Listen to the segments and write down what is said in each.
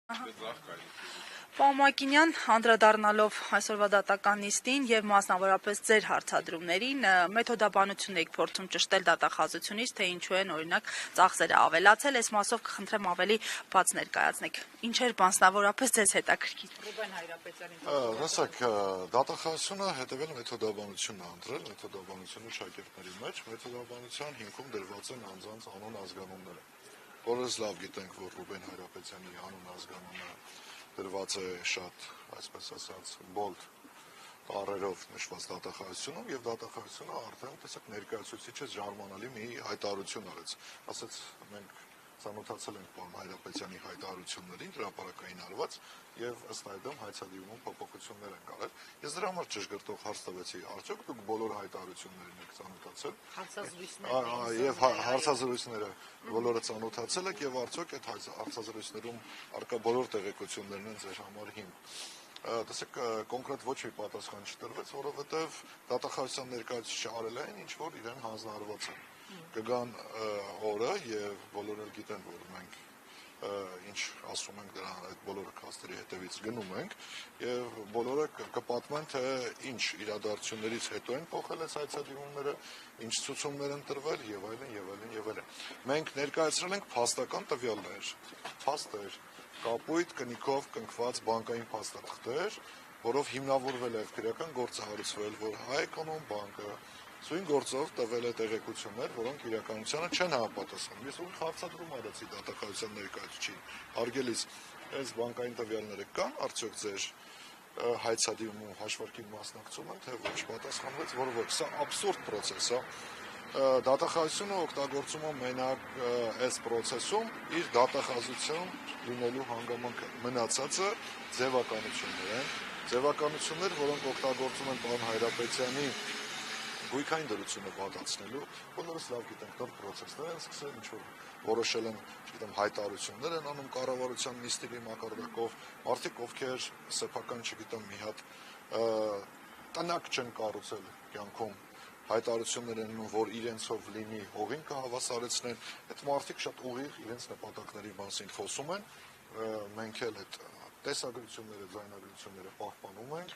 Պարոն Մակինյան, անդրադառնալով այսօրվա դատական նիստին եւ մասնավորապես ձեր հարցադրումներին, մեթոդաբանություն եք փորձում ճշտել դատախազությունից, թե ինչու են օրինակ ծախսերը ավելացել, այս մասով կխնդրեմ ավելի բաց ներկայացնեք։ Ինչեր մասնավորապես ձեզ հետաքրքիր։ Ռուբեն Հայրապետյանի Հասեք, դատախազությունը հետևել մեթոդաբանությունն է ընտրել, մեթոդաբանությունը շակերտների մեջ, մեթոդաբանության հիմքում դրված են անձանց անուն ազգանունները։ Բոլորս լավ գիտենք, որ Ռուբեն Հայրապետյանի անուն ազգանունը դրված է շատ, այսպես ասած, բոլդ տառերով նշված դատախազությունում եւ դատախազությունը արդեն տեսակ ներկայացուցիչը ժամանալի մի հայտարարություն արեց։ Ասաց մենք ծանոթացել ենք պարոն Հայրապետյանի հայտարարություններին, հրապարակային արված եւ ըստ այդմ հայցադիմում փոփոխություններ են կարել։ Ես դրա համար ճշգրտող հարց տվեցի, արդյոք դուք բոլոր հայտարարություններին եք ծանոթացել։ Եվ հարցազրույցները բոլորը ծանոթացել եք եւ արդյոք այդ հարցազրույցներում արկա բոլոր տեղեկություններն են ձեր համար հիմք։ Տեսեք, կոնկրետ ոչ մի պատասխան չտրվեց, որովհետև դատախազության ներկայացուցիչը արել այն, ինչ որ իրեն հանձնարարված է։ Կգան օրը եւ բոլորը գիտեն, որ մենք ինչ ասում ենք դրա այդ բոլոր քաստերի հետևից գնում ենք եւ բոլորը կպատմեն թե ինչ իրադարձություններից հետո են փոխել այս հայցադիմումները, ինչ ցուցումներ են տրվել եւ այլն եւ այլն եւ այլն։ Մենք ներկայացրել ենք փաստական տվյալներ, փաստեր, կապույտ կնիկով կնքված բանկային փաստաթղթեր, որով հիմնավորվել է քրեական գործահարուցվել, որ Հայ-Էկոնոմ բանկը սույն գործով տվել է տեղեկություններ, որոնք իրականությանը չեն համապատասխանում։ Ես ուղիղ հարցադրում արեցի դատախազության ներկայացուցիչին, հարգելիս, այս բանկային տվյալները կան, արդյոք ձեր հայցադիմում հաշվարկին մասնակցում են, թե ոչ, պատասխանվեց, որ ոչ, սա աբսուրդ պրոցես է։ Դատախազությունը օգտագործում է մենակ այս պրոցեսում իր դատախազություն լինելու հանգամանքը։ Մնացածը ձևականություններ են, ձևականություններ, որոնք օգտագործում են պարոն Հայրապետյանի գույքային դրությունը պատացնելու, բոլորս լավ գիտենք, նոր պրոցեսներ են սկսել, ինչ-որ որոշել են, չգիտեմ, հայտարարություններ են անում կառավարության նիստերի մակարդակով, մարդիկ, ովքեր սեփական, չգիտեմ, մի հատ տնակ չեն կառուցել կյանքում, հայտարարություններ են անում, որ իրենցով լինի հողին կհավասարեցնեն, այդ մարդիկ շատ ուղիղ իրենց նպատակների մասին խոսում են, մենք էլ այդ տեսագրությունները, ձայնագրությունները պահպանում ենք,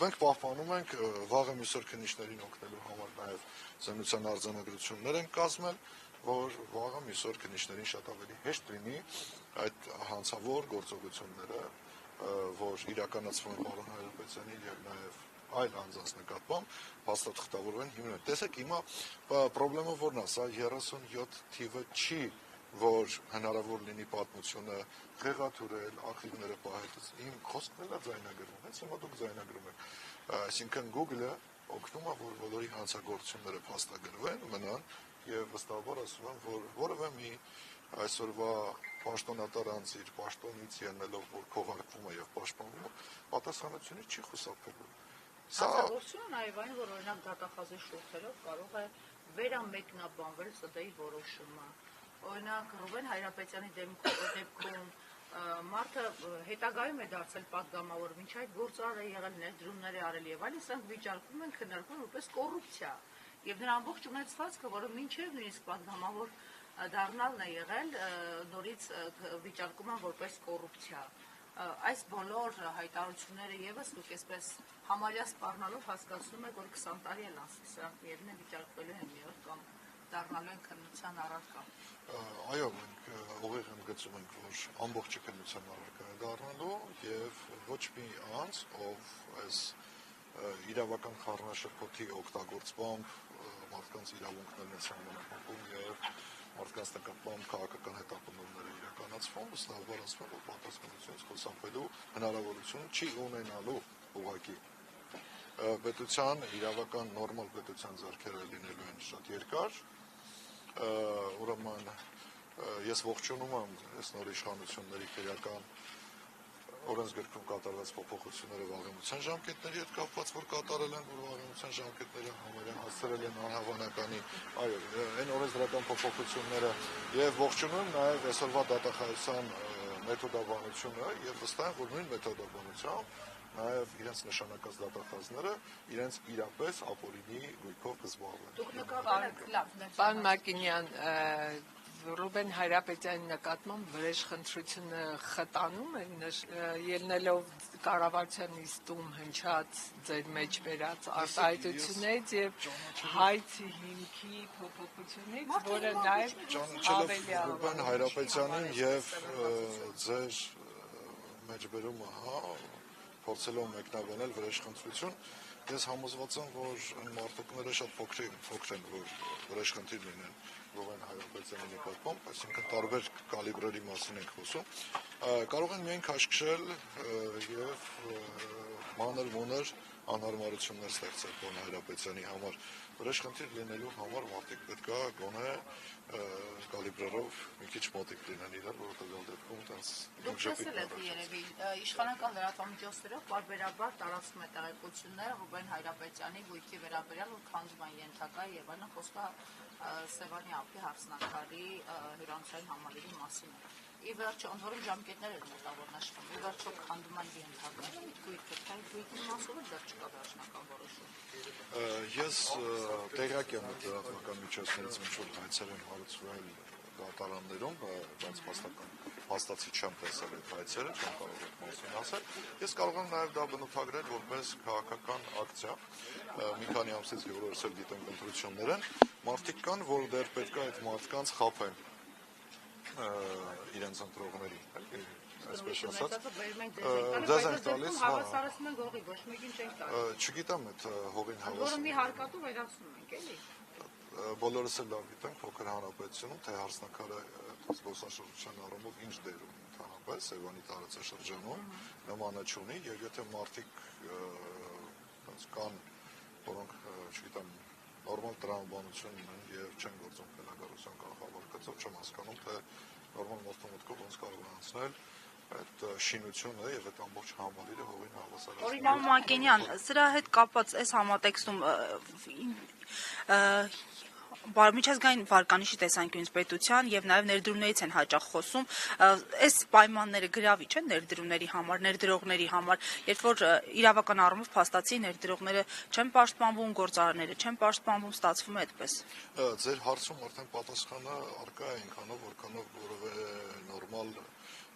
մենք պահպանում ենք վաղը մյուսօր քննիչներին օգնելու համար նաև զինության արձանագրություններ են կազմել, որ վաղը մյուսօր քննիչներին շատ ավելի հեշտ լինի այդ հանցավոր գործողությունները, որ իրականացվում են պարոն Հայրապետյանի եւ նաև այլ անձանց նկատմամբ փաստաթղթավորվեն հիմնել։ Տեսեք, հիմա պրոբլեմը որն է, սա 37 թիվը չի որ հնարավոր լինի պատմությունը խեղաթյուրել, արխիվները պահել, իմ խոսքն էլ է ձայնագրվում, հենց հիմա դուք ձայնագրում եք, այսինքն Google-ը օգնում է, որ բոլորի հանցագործությունները փաստագրվեն, մնան եւ վստահաբար ասում եմ, որ որևէ մի այսօրվա պաշտոնատար անձ իր պաշտոնից ելնելով, որ քողարկվում է եւ պաշտպանվում է, պատասխանատվությունից չի խուսափելու։ Հանցագործությունը նաեւ այն, որ օրինակ դատախազի շուրթերով կարող է վերամեկնաբանվել ՍԴ-ի որոշումը։ Օրինակ Ռուբեն Հայրապետյանի դեպքում մարդը հետագայում է դարձել պատգամավոր, մինչ այդ գործարար է եղել, ներդրումներ է արել եւ այլն, սրանք վիճարկվում են քննարկվում որպես կոռուպցիա։ Եվ նրա ամբողջ ունեցվածքը, որը մինչև նույնիսկ պատգամավոր դառնալն է եղել, նորից վիճարկում են որպես կոռուպցիա։ Այս բոլոր հայտարարությունները եւս դուք այսպես համարյա սպառնալով հասկացնում եք, որ 20 տարի էլ անցել, սրանք միևնույն է վիճարկվելու են մի օր կամ դառնալու են քննության առարկա։ Այո, մենք ուղիղ ընդգծում ենք, որ ամբողջը քննության առարկա է դառնալու եւ ոչ մի անձ, ով այս իրավական խառնաշփոթի օգտագործմամբ մարդկանց իրավունքներն է սահմանափակում եւ մարդկանց նկատմամբ քաղաքական հետապնդումներ իրականացվում, վստահաբար ասում եմ, որ պատասխանատվությունից խուսափելու հնարավորություն չի ունենալու ուղղակի։ Պետության իրավական նորմալ պետության ձեռքերը լինելու են շատ երկար, ուրեմն ես ողջունում եմ այս նոր իշխանությունների քրեական օրենսգրքում կատարված փոփոխությունները վաղեմության ժամկետների հետ կապված, որ կատարել են, որ վաղեմության ժամկետները համարյա հասցրել են անհավանականի, այո, այն օրենսդրական փոփոխությունները եւ ողջունում նաեւ այսօրվա դատախազության մեթոդաբանությունը եւ վստահ եմ, որ նույն մեթոդաբանությամբ նաև իրենց նշանակած դատախազները իրենց իրապես ապօրինի գույքով կզբաղվեն։ Դուք նկատել եք լավ։ Պարոն Մակինյան, Ռուբեն Հայրապետյանի նկատմամբ վրեժխնդրությունը խտանում է ելնելով կառավարության նիստում հնչած ձեր մեջ բերած արտահայտություններից եւ հայցի հիմքի փոփոխությունից, որը նաեւ ավելի Ռուբեն Հայրապետյանին եւ ձեր մեջբերումը, փորձելով մեկնաբանել վրեժխնդրություն, ես համոզված եմ, որ այն մարդուկները շատ փոքր են, որ վրեժխնդիր լինեն Ռուբեն Հայրապետյանի նկատմամբ, այսինքն տարբեր կալիբրերի մասին ենք խոսում, կարող են միայն քաշքշել եւ մանր-մունր անհարմարություններ ստեղծել Ռուբեն Հայրապետյանի համար։ Վրեժխնդիր լինելու համար մարդիկ պետք է գոնե կալիբրերով մի քիչ մոտիկ լինեն իրար, որովհետեւ դեպքում տենց Դուք տեսել եք երևի իշխանական լրատվամիջոցներով բարբերաբար տարածվում է տեղեկությունները Ռուբեն Հայրապետյանի գույքի վերաբերյալ, որ քանդման ենթակա եւ այլն խոսքը Սևանի ափի հարսնակարի հյուրանոցային համալիրի մասին է։ Ի վերջո, ընդ որում ժամկետներ են մոտավոր նշվում, ի վերջո քանդման ենթակա է գույքը, թե գույքի մասով դեռ չկա վերջնական որոշում։ Ես տեղյակ եմ լրատվական միջոցներից ինչ-որ հայցեր են հարուցվել դատարաններում, բայց փաստացի չեմ տեսել այդ հայցերը, չեմ կարող այդ մասին ասել։ Ես կարող եմ նաև դա բնութագրել որպես քաղաքական ակցիա։ Մի քանի ամսից բոլորս էլ գիտենք ընտրություններ են, մարդիկ կան, որ դեռ պետք է այդ մարդկանց խաբեն իրենց ընտրողներին, այսպես ասած, ձեզ ենք տալիս, հավասարացնում են գողի, ոչ մեկին չենք տալիս։ Չգիտեմ այդ հողին Որը մի հարկատու վերացնում ենք, էլի։ Բոլորս էլ լավ գիտենք փոքր հանրապետությունում, թե հարսնակարը զբոսաշրջության առումով ինչ դեր ունի ընդհանրապես Սևանի տարածաշրջանում, նմանը չունի, եւ եթե մարդիկ կան, որոնք, չգիտեմ, նորմալ տրամաբանություն ունեն եւ չեն գործում պետական կառավարության չեմ հասկանում, թե նորմալ մոտքով ոնց կարող է անցնել այդ շինությունը եւ այդ ամբողջ համալիրը հողին հավասարացնել։ Օրինակ Մակենյան, սրա հետ կապված այս համատեքստում միջազգային վարկանիշի տեսանկյունից պետության եւ նաեւ ներդրումներից են հաճախ խոսում, այս պայմանները գրավիչ են ներդրումների համար, ներդրողների համար, երբ որ իրավական առումով փաստացի ներդրողները չեն պաշտպանվում, գործարարները չեն պաշտպանվում, ստացվում է այդպես։ Ձեր հարցում արդեն պատասխանը արկա է այնքանով, որքանով որևէ նորմալ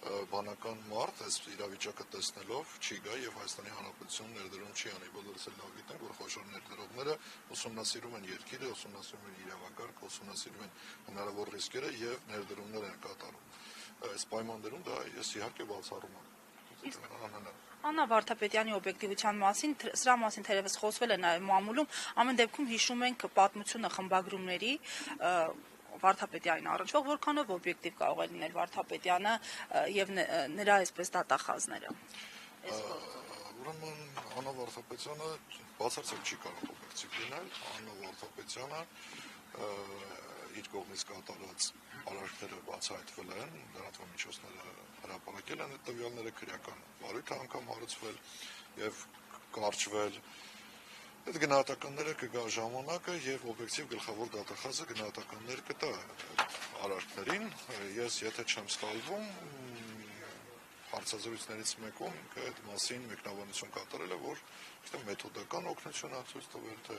բանական մարդ այս իրավիճակը տեսնելով չի գա եւ Հայաստանի Հանրապետությունում ներդրում չի անի։ Բոլորս էլ լավ գիտենք, որ խոշոր ներդրողները ուսումնասիրում են երկիրը, ուսումնասիրում են իրավակարգը, ուսումնասիրում են հնարավոր ռիսկերը եւ ներդրումներ են կատարում։ Այս պայմաններում դա ես իհարկե բացառում եմ։ Աննա Վարդապետյանի օբյեկտիվության մասին, սրա մասին թերևս խոսվել է նաեւ մամուլում, ամեն դեպքում հիշում ենք պատմությունը խմբագրումների Վարդապետյանին առնչվող, որքանով օբյեկտիվ կարող է լինել Վարդապետյանը եւ նրա այսպես դատախազները։ Ուրեմն Աննա Վարդապետյանը բացարձակ չի կարող օբյեկտիվ լինել, Աննա Վարդապետյանը իր կողմից կատարած արարքները բացահայտվել են, լրատվամիջոցները հրապարակել են այդ տվյալները քրեական բարույթ անգամ հարուցվել եւ կարճվել։ Այդ գնահատականները կգա ժամանակը եւ օբյեկտիվ գլխավոր դատախազը գնահատականներ կտա արարքներին։ Ես եթե չեմ սխալվում, հարցազրույցներից մեկում ինքը այդ մասին մեկնաբանություն կատարել է, որ մեթոդական օգնություն է ցույց տվել, թե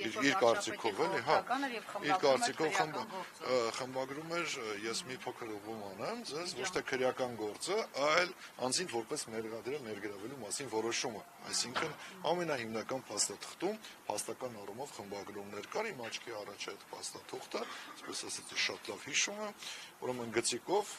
իր կարծիքով էլի, իր կարծիքով խմբագրում էր, ես մի փոքր ուղղում անեմ ձեզ, ոչ թե քրեական գործը, այլ անձին որպես ներգրավելու մասին որոշումը, այսինքն ամենահիմնական փաստաթղթում փաստական առումով խմբագրումներ կար, իմ աչքի առաջ է այդ փաստաթուղթը, այսպես ասած շատ լավ հիշում եմ, ուրեմն գծիկով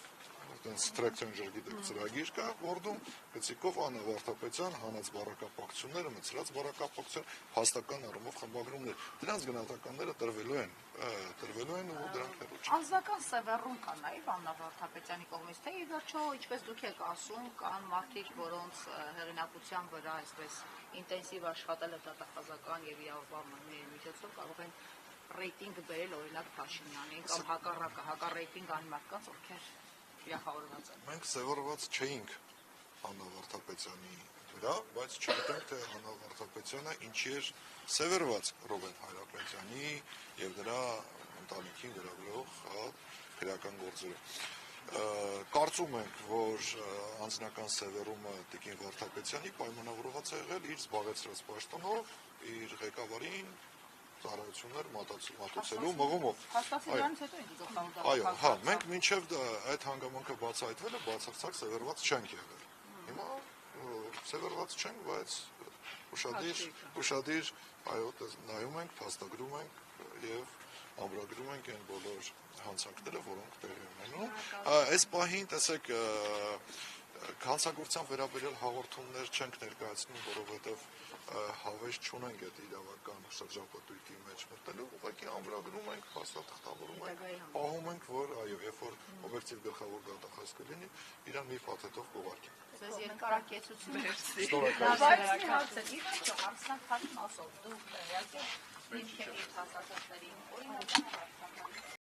Strategy գիտեք ծրագիր կա Word-ում, գծիկով Աննա Վարդապետյան հանած բառակապակցությունները, մցրած բառակապակցություն, փաստական առումով խմբագրումներ։ Դրանց գնահատականները տրվելու են ու դրանք հեռու չեն։ Անձնական սևեռում կա նաև Աննա Վարդապետյանի կողմից, թե ի վերջո, ինչպես դուք եք ասում, կան մարդիկ, որոնց հեղինակության վրա այսպես ինտենսիվ աշխատել է դատախազական եւ իրավաբանների միջոցով կարող են ռեյտինգ բերել օրինակ Փաշինյանին կամ հակառակը, հակառեյտինգ ան մարդկանց, ովքեր Մենք սևորված չէինք Աննա Վարդապետյանի վրա, բայց չգիտենք, թե Աննա Վարդապետյանը ինչի էր սևորված Ռուբեն Հայրապետյանի եւ նրա ընտանիքին վերաբերող քրեական գործերով։ Կարծում ենք, որ անձնական սևեռումը Տիկին Վարդապետյանի պայմանավորված է եղել իր զբաղեցրած պաշտոնով, իր ղեկավարին ծառայություններ մատուցելու մղումով։ Հաստատելուց հետո ինձ գլխավոր Այո, հա, մենք մինչև այդ հանգամանքը բացահայտվելը բացարձակ սևեռված չենք եղել։ Հիմա սևեռված չենք, բայց ուշադիր, այո, նայում ենք, փաստագրում ենք եւ ամրագրում ենք այն բոլոր հանցանքները, որոնք տեղի ունենում։ Այս պահին, տեսեք, հանցագործության վերաբերյալ հաղորդումներ չենք ներկայացնում, որովհետև հավես չունենք այդ իրավական շրջապատույթի մեջ մտնելու, ուղղակի ամրագրում ենք, փաստաթղթավորում ենք, պահում ենք, որ այո, երբ որ օբյեկտիվ գլխավոր դատախազ կլինի, իրան մի փաթեթով կուղարկենք։ Ձեզ երկարակեցություն մերսի։ Շնորհակալ Բայց մի հարց է, իհարկե, հարցնակ հարցն ասով, դուք իհարկե դիմք եք իր հասարակների, օրինակ